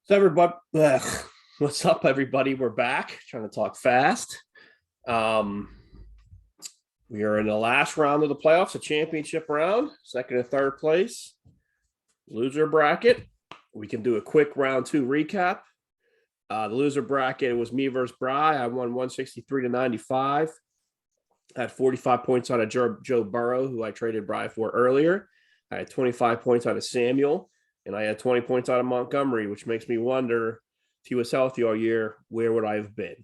So everybody, what's up, everybody? We're back. Trying to talk fast. Um, we are in the last round of the playoffs, a championship round, second and third place, loser bracket. We can do a quick round two recap. The loser bracket was me versus Bry. I won 163 to 95. I had 45 points out of Joe Burrow, who I traded Bry for earlier. I had 25 points out of Samuel, and I had 20 points out of Montgomery, which makes me wonder if he was healthy all year, where would I have been?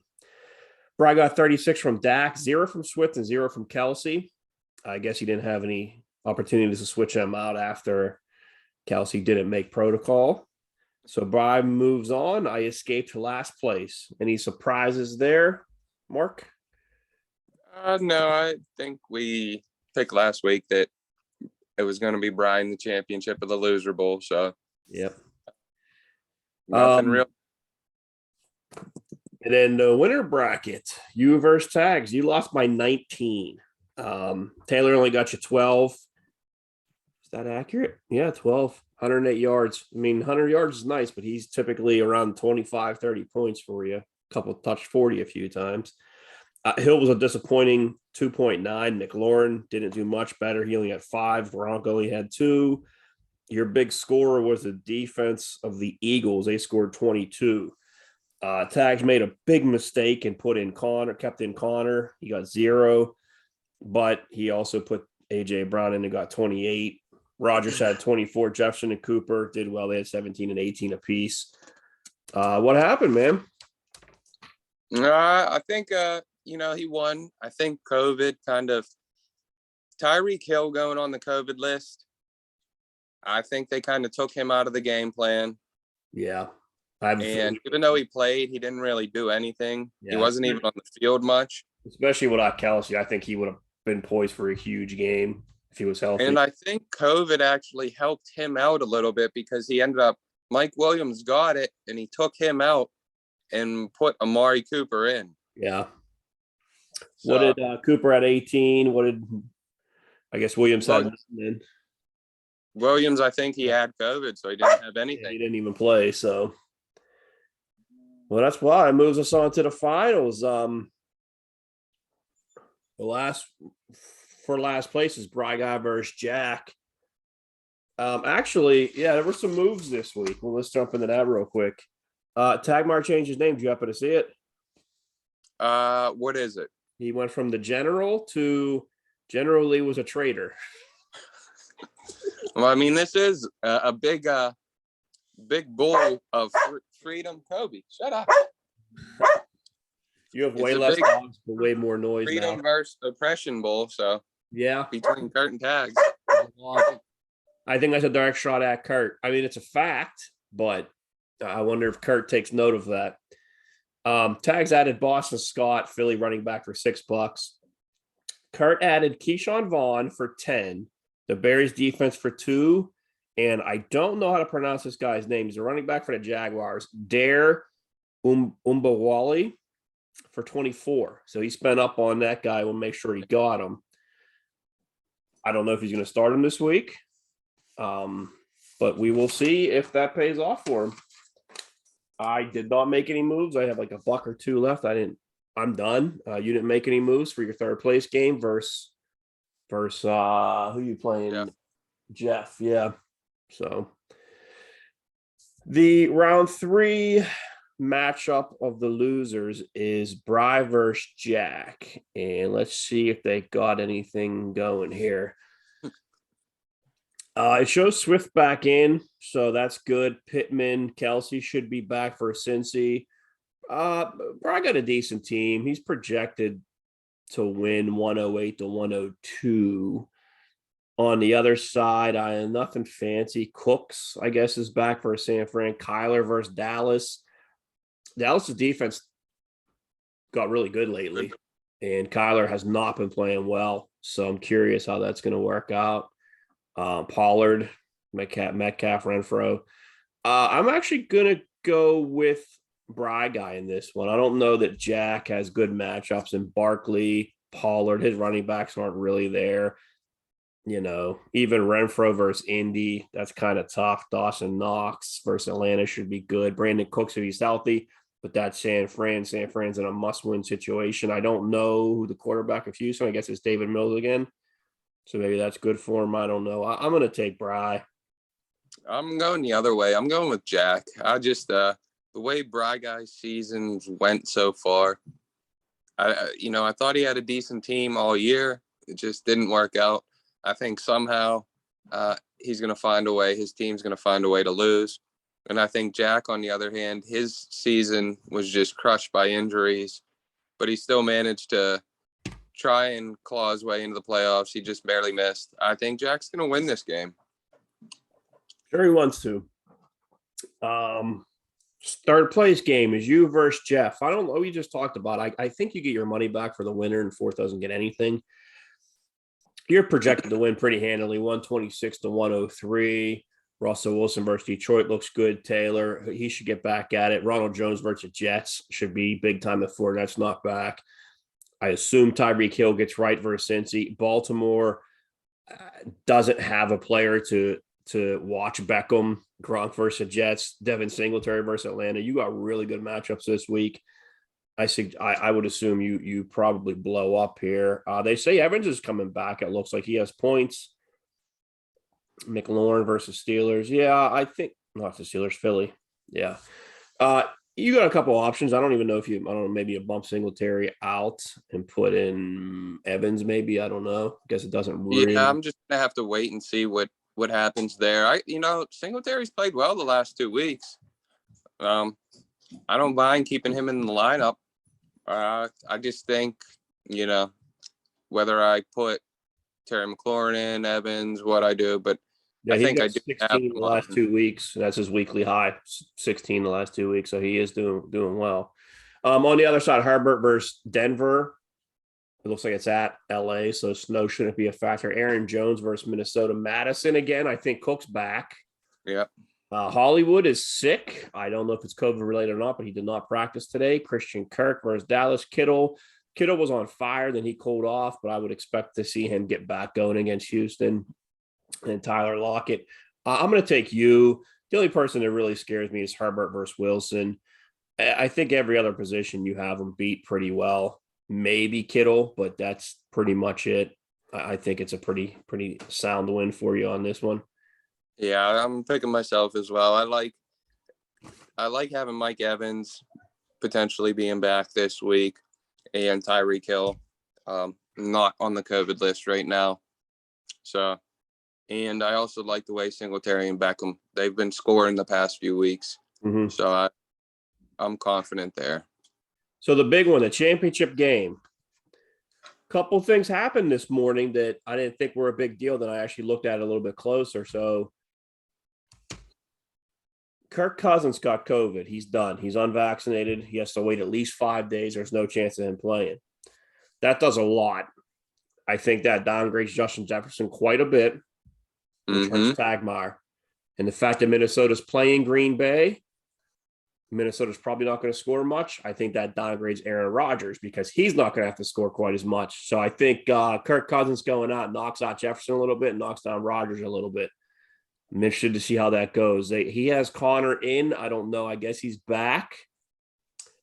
Bry got 36 from Dak, 0 from Swift, and 0 from Kelsey. I guess he didn't have any opportunities to switch them out after Kelsey didn't make protocol. So Bry moves on. I escaped to last place. Any surprises there, Mark? No, I think we picked last week that it was going to be Brian the championship of the loser bowl. So Yep. nothing real. And then the winner bracket, you versus Tags. You lost by 19. Taylor only got you 12. Is that accurate? Yeah, 12. 108 yards. I mean, 100 yards is nice, but he's typically around 25, 30 points for you. A couple touched 40 a few times. Hill was a disappointing 2.9. McLaurin didn't do much better. He only had 5. Gronk only had 2. Your big scorer was the defense of the Eagles. They scored 22. Tags made a big mistake and kept in Connor. He got 0, but he also put A.J. Brown in and got 28. Rodgers had 24. Jefferson and Cooper did well. They had 17 and 18 apiece. What happened, man? I think, he won. I think COVID kind of Tyreek Hill going on the COVID list. I think they kind of took him out of the game plan. Yeah. And even though he played, he didn't really do anything. Yeah. He wasn't even on the field much. Especially without Kelsey, I think he would have been poised for a huge game if he was healthy. And I think COVID actually helped him out a little bit because he ended up, Mike Williams got it, and he took him out and put Amari Cooper in. Yeah. So, what did Cooper at 18? What did, I guess, Williams had? Williams, I think he had COVID, so he didn't have anything. Yeah, he didn't even play, so. Well, that's why it moves us on to the finals. The last place is Bry Guy versus Jack. Actually, yeah, there were some moves this week. Well, let's jump into that real quick. Tagmar changed his name. Do you happen to see it? What is it? He went from the General to General Lee was a traitor. Well, I mean, this is a big bull of freedom. Kobe, shut up. You have way less dogs, but way more noise. Freedom versus oppression bull. So yeah, between Curt and Tags. I think that's a direct shot at Curt. I mean, it's a fact, but I wonder if Curt takes note of that. Tags added Boston Scott, Philly running back for $6. Curt added Keyshawn Vaughn for 10. The Bears defense for 2. And I don't know how to pronounce this guy's name. He's a running back for the Jaguars. Dare Umbawali for 24. So he spent up on that guy. We'll make sure he got him. I don't know if he's going to start him this week. But we will see if that pays off for him. I did not make any moves. I have like $1 or $2 left. I'm done. You didn't make any moves for your third place game versus who you playing? Jeff. Yeah. So the round 3 matchup of the losers is Bry versus Jack. And let's see if they got anything going here. It shows Swift back in, so that's good. Pittman, Kelsey should be back for Cincy. Bry got a decent team. He's projected to win 108 to 102. On the other side, I have nothing fancy. Cooks, I guess, is back for San Fran. Kyler versus Dallas. Dallas' defense got really good lately, and Kyler has not been playing well. So I'm curious how that's going to work out. Pollard, Metcalf, Renfro. I'm actually going to go with Bry Guy in this one. I don't know that Jack has good matchups in Barkley, Pollard. His running backs aren't really there. Even Renfro versus Indy, that's kind of tough. Dawson Knox versus Atlanta should be good. Brandon Cooks, if he's healthy, but that's San Fran. San Fran's in a must-win situation. I don't know who the quarterback of Houston. I guess it's David Mills again. So maybe that's good for him. I don't know. I'm going to take Bry. I'm going the other way. I'm going with Jack. I just the way Bry Guy's seasons went so far. I thought he had a decent team all year. It just didn't work out. I think somehow he's going to find a way. His team's going to find a way to lose. And I think Jack, on the other hand, his season was just crushed by injuries, but he still managed to try and claw his way into the playoffs. He just barely missed. I think Jack's going to win this game. Sure, he wants to. Third place game is you versus Jeff. I don't know. We just talked about. I think you get your money back for the winner, and fourth doesn't get anything. You're projected to win pretty handily, 126-103. Russell Wilson versus Detroit looks good. Taylor, he should get back at it. Ronald Jones versus Jets should be big time if Fournette's not back. I assume Tyreek Hill gets right versus Cincy. Baltimore doesn't have a player to watch. Beckham, Gronk versus Jets, Devin Singletary versus Atlanta. You got really good matchups this week. I would assume you probably blow up here. They say Evans is coming back. It looks like he has points. McLaurin versus Steelers. Yeah, I think not the Steelers, Philly. Yeah. You got a couple options. I don't even know if I don't know, maybe a bump Singletary out and put in Evans, maybe. I don't know. I guess it doesn't really. Yeah, I'm just gonna have to wait and see what happens there. Singletary's played well the last 2 weeks. I don't mind keeping him in the lineup. I just think, whether I put Terry McLaurin in, Evans, what I do, but Yeah, I he's think I got do 16 in the last 2 weeks. That's his weekly high, 16 the last 2 weeks. So he is doing well. On the other side, Herbert versus Denver. It looks like it's at LA, so snow shouldn't be a factor. Aaron Jones versus Minnesota. Madison again. I think Cook's back. Yeah. Hollywood is sick. I don't know if it's COVID related or not, but he did not practice today. Christian Kirk versus Dallas. Kittle was on fire, then he cooled off, but I would expect to see him get back going against Houston. And Tyler Lockett. I'm going to take you. The only person that really scares me is Herbert versus Wilson. I think every other position you have them beat pretty well. Maybe Kittle, but that's pretty much it. I think it's a pretty sound win for you on this one. Yeah, I'm picking myself as well. I like having Mike Evans potentially being back this week and Tyreek Hill not on the COVID list right now. So, and I also like the way Singletary and Beckham, they've been scoring the past few weeks. Mm-hmm. So I'm confident there. So the big one, the championship game. Couple things happened this morning that I didn't think were a big deal. Then I actually looked at it a little bit closer. So Kirk Cousins got COVID. He's done. He's unvaccinated. He has to wait at least 5 days. There's no chance of him playing. That does a lot. I think that downgrades Justin Jefferson quite a bit. Returns Tagmeyer. And the fact that Minnesota's playing Green Bay, Minnesota's probably not going to score much. I think that downgrades Aaron Rodgers because he's not going to have to score quite as much. So I think Kirk Cousins going out knocks out Jefferson a little bit, knocks down Rodgers a little bit. I'm interested to see how that goes. He has Connor in. I don't know. I guess he's back.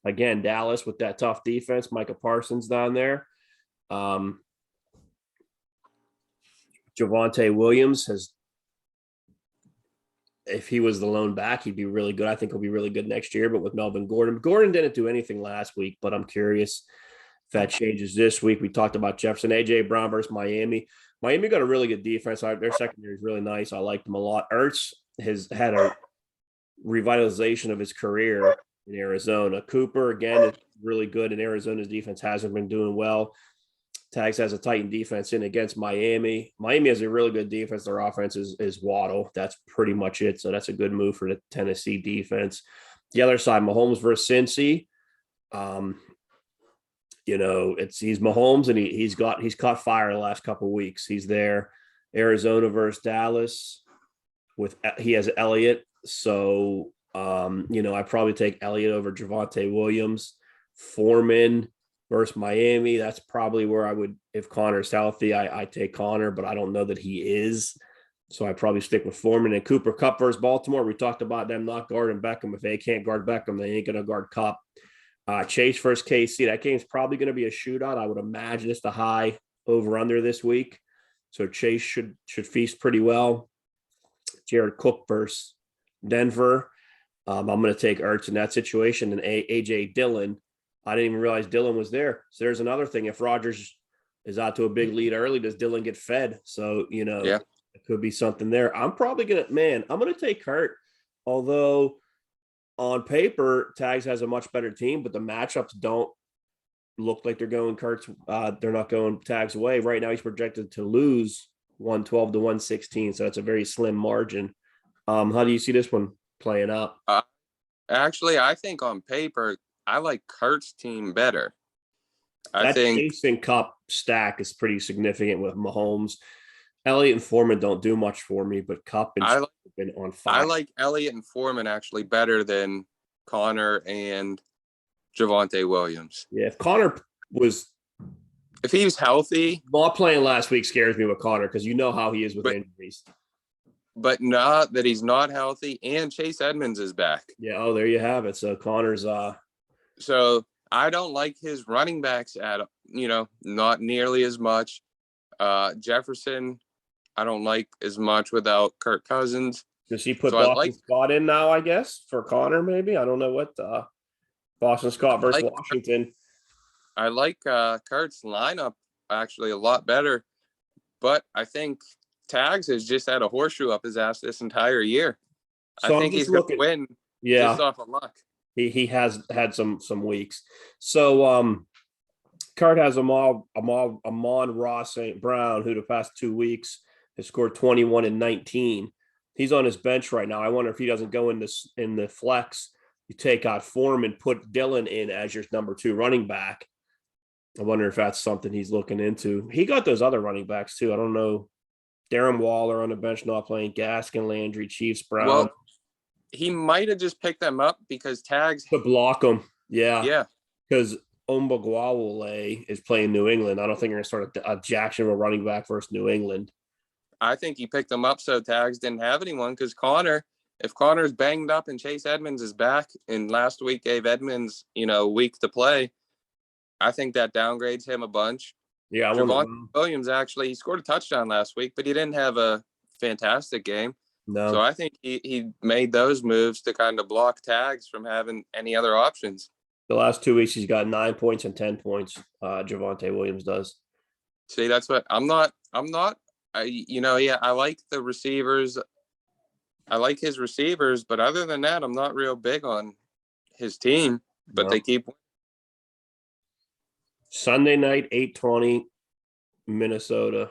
Again, Dallas with that tough defense. Micah Parsons down there. Javonte Williams has, if he was the lone back, he'd be really good. I think he'll be really good next year, but with Melvin Gordon didn't do anything last week, but I'm curious if that changes this week. We talked about Jefferson, A.J. Brown versus Miami. Miami got a really good defense. Their secondary is really nice. I like them a lot. Ertz has had a revitalization of his career in Arizona. Cooper, again, is really good, and Arizona's defense hasn't been doing well. Tags has a Titan defense in against Miami. Miami has a really good defense. Their offense is Waddle. That's pretty much it. So that's a good move for the Tennessee defense. The other side, Mahomes versus Cincy. He's Mahomes, and he's caught fire the last couple of weeks. He's there. Arizona versus Dallas. He has Elliott. So I probably take Elliott over Javonte Williams. Foreman versus Miami. That's probably where I would, if Connor's healthy, I take Connor, but I don't know that he is. So I probably stick with Foreman and Cooper. Cup versus Baltimore. We talked about them not guarding Beckham. If they can't guard Beckham, they ain't going to guard Cup. Chase versus KC. That game's probably going to be a shootout. I would imagine it's the high over under this week. So Chase should feast pretty well. Jared Cook versus Denver. I'm going to take Ertz in that situation. And AJ Dillon. I didn't even realize Dillon was there. So there's another thing. If Rodgers is out to a big lead early, does Dillon get fed? So, Yeah. it could be something there. I'm probably going to, I'm going to take Curt. Although on paper, Tags has a much better team, but the matchups don't look like they're going Kurt's. They're not going Tags away. Right now, he's projected to lose 112 to 116. So that's a very slim margin. How do you see this one playing out? Actually, I think on paper, I like Kurt's team better. That Chase and Cup stack is pretty significant with Mahomes. Elliott and Foreman don't do much for me, but Cup and have been on fire. I like Elliott and Foreman actually better than Connor and Javonte Williams. Yeah, if Connor was, if he was healthy, not playing last week scares me with Connor because you know how he is with injuries. But not that he's not healthy, and Chase Edmonds is back. Yeah. Oh, there you have it. So Connor's. So I don't like his running backs not nearly as much. Jefferson, I don't like as much without Kirk Cousins. Does he put Boston Scott in now, I guess, for Connor maybe? I don't know what Boston Scott versus Washington. I like Kurt's lineup actually a lot better, but I think Tags has just had a horseshoe up his ass this entire year. So I think he's going to win just off of luck. He has had some weeks. So Curt has Amon-Ra St. Brown, who the past 2 weeks has scored 21 and 19. He's on his bench right now. I wonder if he doesn't go in the flex. You take out Foreman, put Dillon in as your number 2 running back. I wonder if that's something he's looking into. He got those other running backs too. I don't know. Darren Waller on the bench not playing. Gaskin, Landry, Chiefs, Brown. Well, he might have just picked them up because Tags to block them. Yeah. Yeah. Because Ombagwawole is playing New England. I don't think you're going to start a Jacksonville running back versus New England. I think he picked them up so Tags didn't have anyone because if Connor's banged up and Chase Edmonds is back and last week gave Edmonds, a week to play, I think that downgrades him a bunch. Yeah. Javonte Williams he scored a touchdown last week, but he didn't have a fantastic game. No. So I think he made those moves to kind of block Tags from having any other options. The last 2 weeks, he's got 9 points and 10 points. Javonte Williams does. See, that's what I like the receivers. I like his receivers, but other than that, I'm not real big on his team, but they keep. Sunday night, 8:20, Minnesota.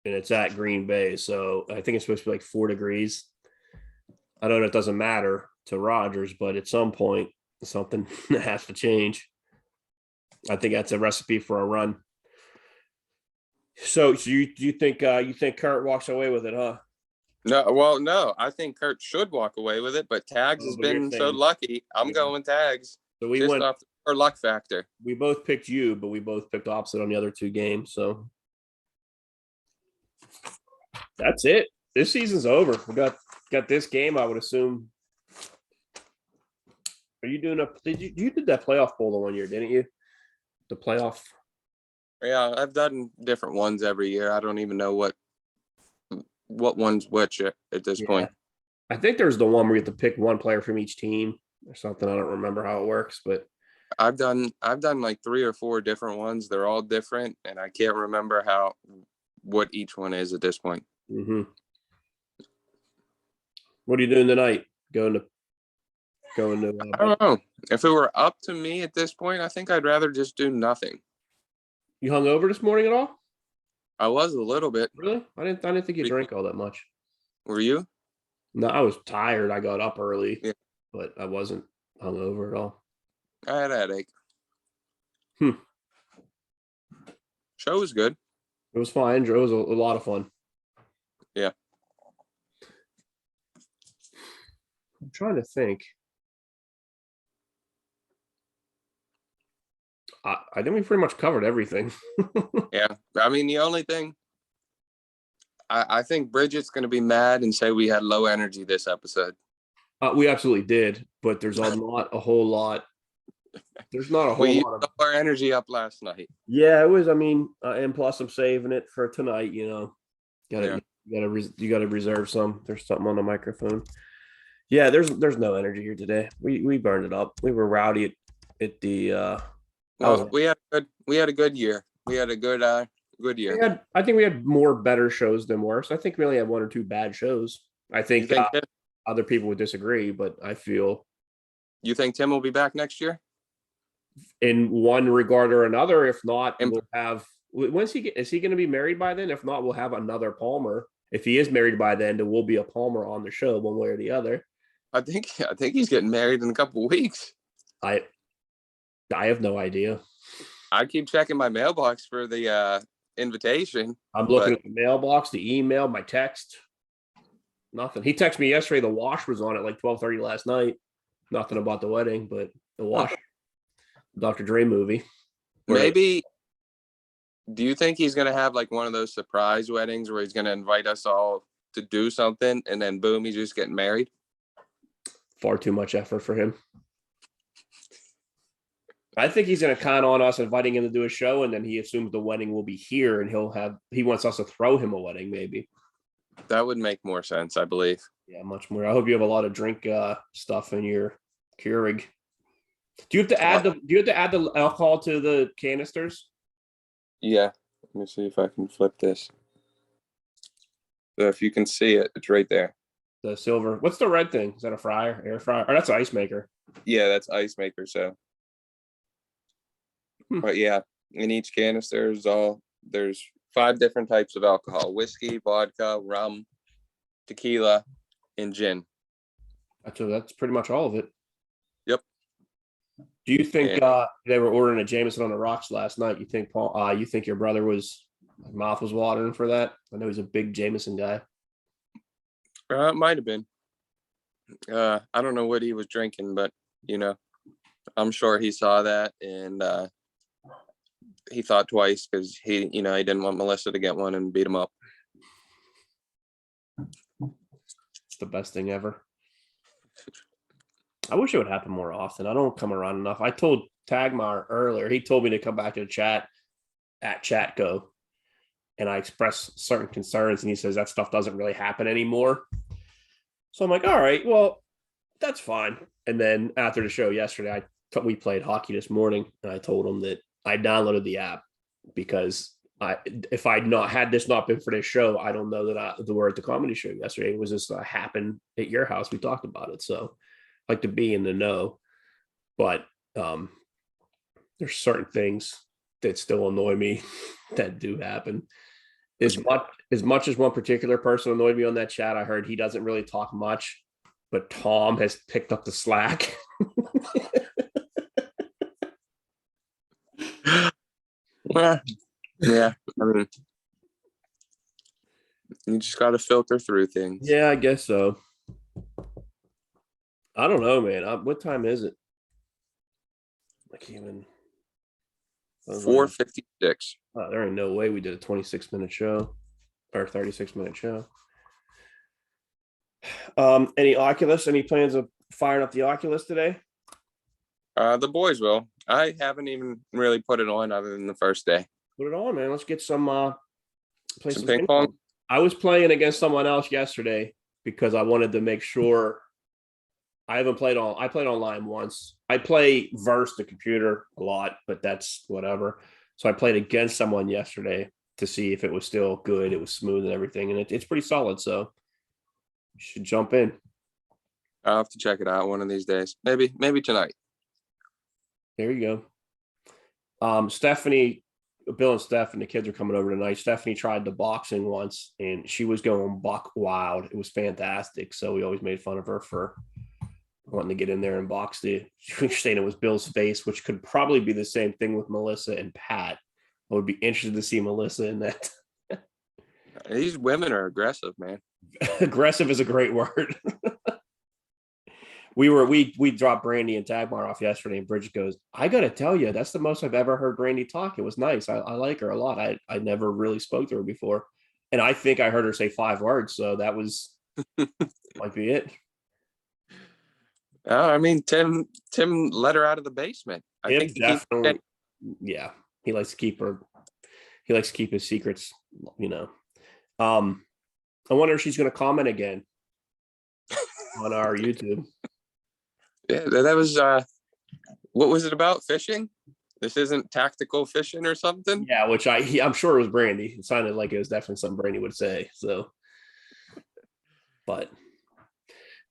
And it's at Green Bay. So I think it's supposed to be like 4 degrees. I know that doesn't matter to Rodgers, but at some point, something has to change. I think that's a recipe for a run. So you think Curt walks away with it, huh? No. I think Curt should walk away with it, but Tags has been so lucky. I'm going Tags. So we went off our luck factor. We both picked you, but we both picked opposite on the other 2 games. So that's it. This season's over. We got this game, I would assume. Are you doing you did that playoff poll the one year, didn't you? The playoff. Yeah, I've done different ones every year. I don't even know what one's which at this point. I think there's the one where you have to pick one player from each team or something. I don't remember how it works, but I've done like 3 or 4 different ones. They're all different, and I can't remember what each one is at this point. Mm-hmm. What are you doing tonight? Going to. I don't know. If it were up to me at this point, I think I'd rather just do nothing. You hung over this morning at all? I was a little bit. Really? I didn't think you drank all that much. Were you? No, I was tired. I got up early, yeah, but I wasn't hungover at all. I had a headache. Show was good. It was fine. It was a lot of fun. Yeah. I'm trying to think. I think we pretty much covered everything. Yeah. I mean, the only thing I think Bridget's going to be mad and say we had low energy this episode. We absolutely did, but there's not a whole lot. There's not a whole We used lot of our energy up last night. Yeah, it was. I mean, and plus I'm saving it for tonight. Yeah. You gotta reserve some. There's something on the microphone. Yeah, there's no energy here today. We burned it up. We were rowdy at the. Well, we had a good year. We had a good year. I think we had more better shows than worse. I think we only had one or two bad shows. I think, other people would disagree, but I feel you think Tim will be back next year? In one regard or another. If not, we'll have. Is he going to be married by then? If not, we'll have another Palmer. If he is married by then, there will be a Palmer on the show one way or the other. I think he's getting married in a couple of weeks. I have no idea. I keep checking my mailbox for the invitation. I'm looking at the mailbox, the email, my text. Nothing. He texted me yesterday. The wash was on at like 12:30 last night. Nothing about the wedding, but the wash. Dr. Dre movie. Maybe. Do you think he's going to have like one of those surprise weddings where he's going to invite us all to do something and then boom, he's just getting married? Far too much effort for him. I think he's going to con on us inviting him to do a show, and then he assumes the wedding will be here, and he wants us to throw him a wedding, maybe. That would make more sense, I believe. Yeah, much more. I hope you have a lot of drink stuff in your Keurig. Do you have to add the alcohol to the canisters? Yeah. Let me see if I can flip this. So if you can see it, it's right there. The silver. What's the red thing? Is that a fryer, air fryer? Or that's an ice maker. Yeah, that's ice maker. So, but yeah, in each canister there's 5 different types of alcohol: whiskey, vodka, rum, tequila, and gin. So that's pretty much all of it. Yep. Do you think they were ordering a Jameson on the rocks last night? You think Paul? You think your brother mouth was watering for that? I know he's a big Jameson guy. It might have been. I don't know what he was drinking, but I'm sure he saw that and he thought twice because he didn't want Melissa to get one and beat him up. It's the best thing ever. I wish it would happen more often. I don't come around enough. I told Tagmar earlier. He told me to come back to the chat at Chatco, and I expressed certain concerns, and he says that stuff doesn't really happen anymore. So I'm like, all right, well, that's fine. And then after the show yesterday, we played hockey this morning, and I told him that I downloaded the app because if I'd not had this not been for this show, I don't know that the word at the comedy show yesterday was just happened at your house. We talked about it, so I like to be in the know. But there's certain things that still annoy me that do happen. As much as one particular person annoyed me on that chat, I heard he doesn't really talk much, but Tom has picked up the slack. Yeah. I mean, you just got to filter through things. Yeah, I guess so. I don't know, man. What time is it? Like even 4:56. There ain't no way we did a 26-minute show or 36-minute show. Any Oculus? Any plans of firing up the Oculus today? The boys will. I haven't even really put it on other than the first day. Put it on, man. Let's get some play some ping pong. I was playing against someone else yesterday because I wanted to make sure. I played online once. I play versus the computer a lot, but that's whatever. So I played against someone yesterday to see if it was still good. It was smooth and everything, and it's pretty solid. So you should jump in. I'll have to check it out one of these days. Maybe tonight. There you go. Stephanie, Bill and Steph and the kids are coming over tonight. Stephanie tried the boxing once, and she was going buck wild. It was fantastic. So we always made fun of her for wanting to get in there and box. She was saying it was Bill's face, which could probably be the same thing with Melissa and Pat. I would be interested to see Melissa in that. These women are aggressive, man. Aggressive is a great word. we dropped Brandy and Dagmar off yesterday, and Bridget goes, "I got to tell you, that's the most I've ever heard Brandy talk. It was nice. I like her a lot. I never really spoke to her before, and I think I heard her say 5 words, so that was might be it." I mean, Tim let her out of the basement. I Him think he keeps definitely, yeah. He likes to keep her. He likes to keep his secrets, you know. I wonder if she's going to comment again on our YouTube. Yeah, that was what was it about? Fishing? This isn't tactical fishing or something? Yeah, which I'm sure it was Brandy. It sounded like it was definitely something Brandy would say. So, but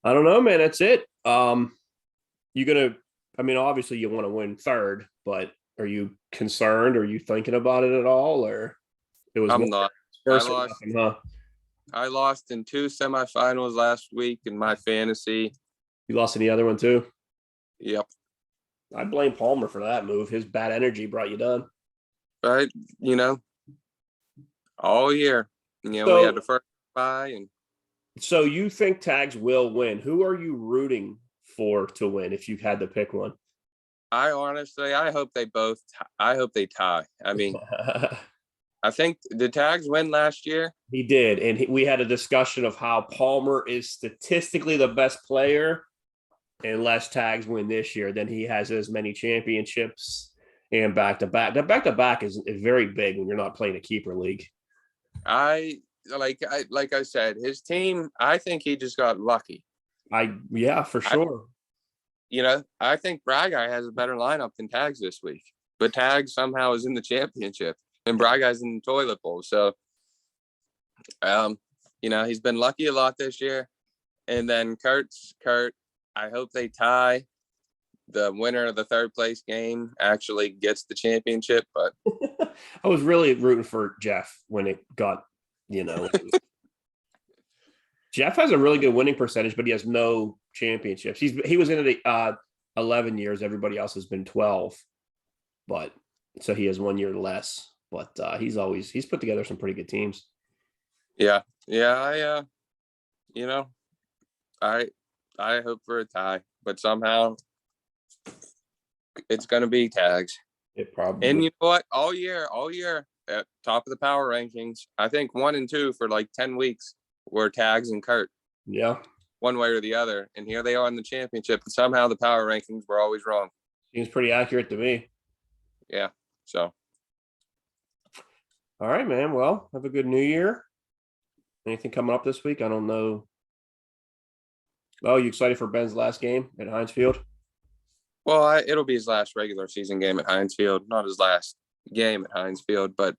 I don't know, man. That's it. You gonna? I mean, obviously you want to win third, but are you concerned? Are you thinking about it at all, or it was I'm not. I first lost. nothing, huh? I lost in 2 semifinals last week in my fantasy. You lost in the other one too. Yep. I blame Palmer for that move. His bad energy brought you down. Right. You know, all year. You know, we had So, the first bye, and so you think Tags will win? Who are you rooting for to win if you had to pick one? I honestly, I hope they both. I hope they tie. I mean, I think the Tags win last year. He did, and we had a discussion of how Palmer is statistically the best player, and less Tags win this year. Then he has as many championships and back to back. That back to back is very big when you're not playing a keeper league. I like I said, his team. I think he just got lucky. Yeah, for sure. I think Braga has a better lineup than Tags this week, but Tags somehow is in the championship, and Braga's in the toilet bowl. So, he's been lucky a lot this year. And then Curt. I hope they tie. The winner of the third place game actually gets the championship, but I was really rooting for Jeff when it got, you know. Jeff has a really good winning percentage, but he has no championships. He was in it 11 years. Everybody else has been 12, but so he has 1 year less. But he's put together some pretty good teams. Yeah. I hope for a tie, but somehow it's going to be Tags. It probably. And you know what? All year, at top of the power rankings, I think 1 and 2 for like 10 weeks were Tags and Curt. Yeah. One way or the other. And here they are in the championship. And somehow the power rankings were always wrong. Seems pretty accurate to me. Yeah. So. All right, man. Well, have a good New Year. Anything coming up this week? I don't know. Oh, you excited for Ben's last game at Heinz Field? Well, it'll be his last regular season game at Heinz Field, not his last game at Heinz Field, but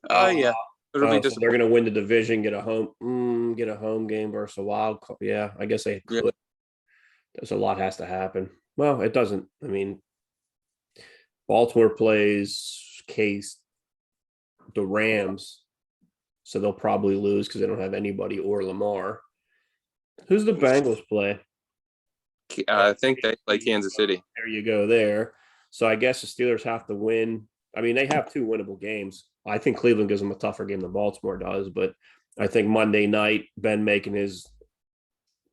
yeah, it'll be so they're going to win the division, get a home game versus a wild card. Yeah, I guess they could. Yeah. There's a lot has to happen. Well, it doesn't. I mean, Baltimore plays the Rams, so they'll probably lose because they don't have anybody or Lamar. Who's the Bengals play? I think they play Kansas City. There you go there. So I guess the Steelers have to win. I mean, they have 2 winnable games. I think Cleveland gives them a tougher game than Baltimore does, but I think Monday night, Ben making his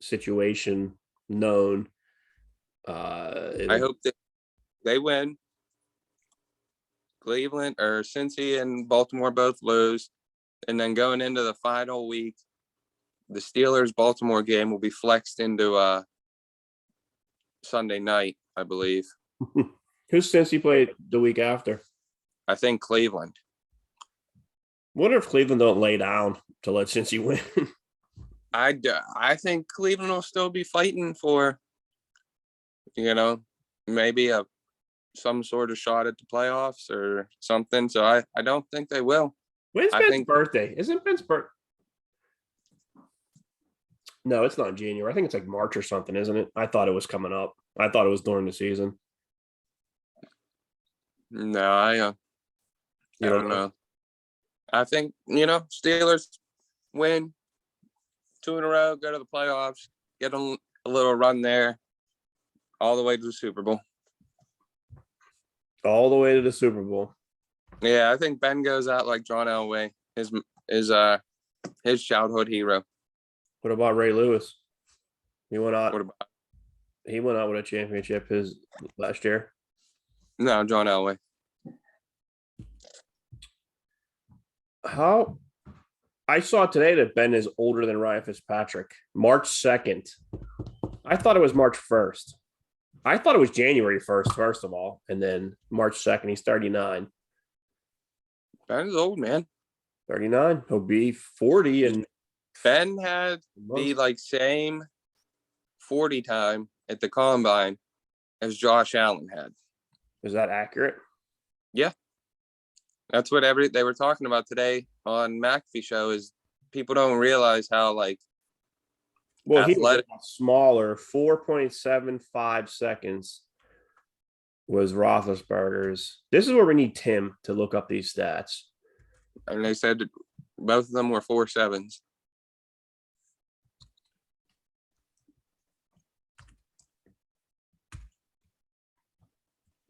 situation known. I hope that they win. Cleveland or Cincy and Baltimore both lose. And then going into the final week, the Steelers-Baltimore game will be flexed into Sunday night, I believe. Who's Cincy played the week after? I think Cleveland. Wonder if Cleveland don't lay down to let Cincy win. I think Cleveland will still be fighting for, maybe some sort of shot at the playoffs or something. So I don't think they will. When's Ben's birthday? Isn't Ben's birthday? No, it's not in January. I think it's like March or something, isn't it? I thought it was coming up. I thought it was during the season. No, I don't know. I think, Steelers win 2 in a row, go to the playoffs, get a little run there, all the way to the Super Bowl. All the way to the Super Bowl. Yeah, I think Ben goes out like John Elway, his childhood hero. What about Ray Lewis? He went out. What about? He went out with a championship his last year. No, John Elway. How I saw today that Ben is older than Ryan Fitzpatrick. March 2nd. I thought it was March 1st. I thought it was January 1st, first of all. And then March 2nd, he's 39. Ben is old, man. 39. He'll be 40. And Ben had the like same 40 time at the combine as Josh Allen had. Is that accurate? Yeah. That's what they were talking about today on McAfee show is people don't realize how like well, he was a lot smaller. 4.75 seconds was Roethlisberger's. This is where we need Tim to look up these stats. And they said both of them were 4.7s.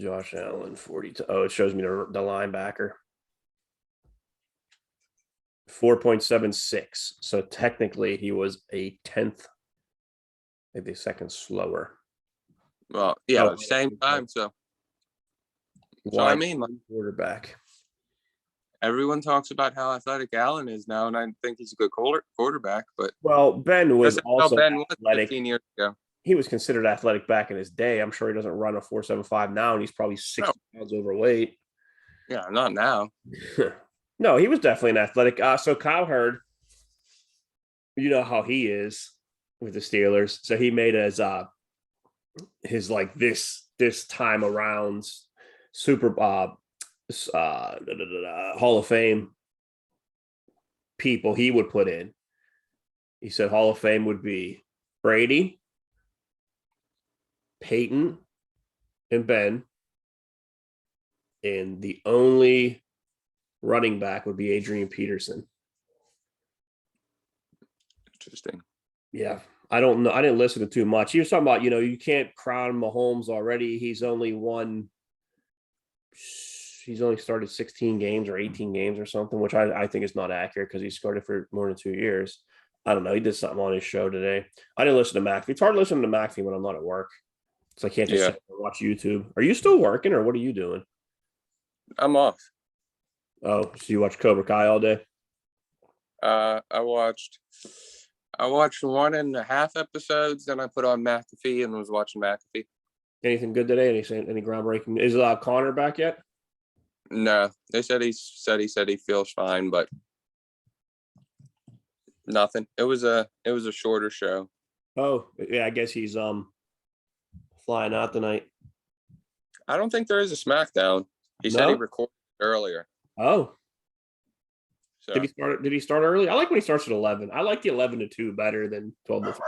Josh Allen, 42. Oh, it shows me the linebacker. 4.76. So technically he was a 10th, maybe a second slower. Well, yeah, same time. So I mean, like, quarterback. Everyone talks about how athletic Allen is now, and I think he's a good quarterback. But Ben was also athletic 15 years ago. He was considered athletic back in his day. I'm sure he doesn't run a 4.75 now, and he's probably 60 pounds overweight. Yeah, not now. No, he was definitely an athletic. So Kyle Hurd, you know how he is with the Steelers. So he made his like this time around Super Hall of Fame people he would put in. He said Hall of Fame would be Brady, Peyton, and Ben. And the only running back would be Adrian Peterson. Interesting. Yeah. I don't know. I didn't listen to too much. He was talking about, you can't crown Mahomes already. He's only started 16 games or 18 games or something, which I think is not accurate because he started for more than 2 years. I don't know. He did something on his show today. I didn't listen to McAfee. It's hard listening to McAfee when I'm not at work. So I can't just sit and watch YouTube. Are you still working or what are you doing? I'm off. Oh, so you watch Cobra Kai all day? I watched 1.5 episodes, then I put on McAfee and was watching McAfee. Anything good today? Any groundbreaking? Is Connor back yet? No, they said he feels fine, but nothing. It was a shorter show. Oh, yeah, I guess he's flying out tonight. I don't think there is a SmackDown. He said he recorded earlier. Oh. So. Did he start early? I like when he starts at 11. I like the 11 to 2 better than 12 to 3.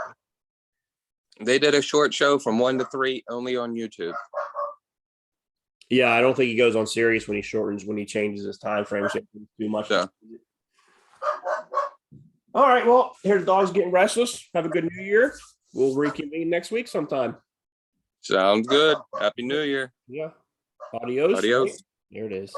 They did a short show from 1 to 3 only on YouTube. Yeah, I don't think he goes on Sirius when he changes his time frame too much. Yeah. All right, well, here's the dogs getting restless. Have a good New Year. We'll reconvene next week sometime. Sounds good. Happy New Year. Yeah. Adios. Adios. Right? There it is.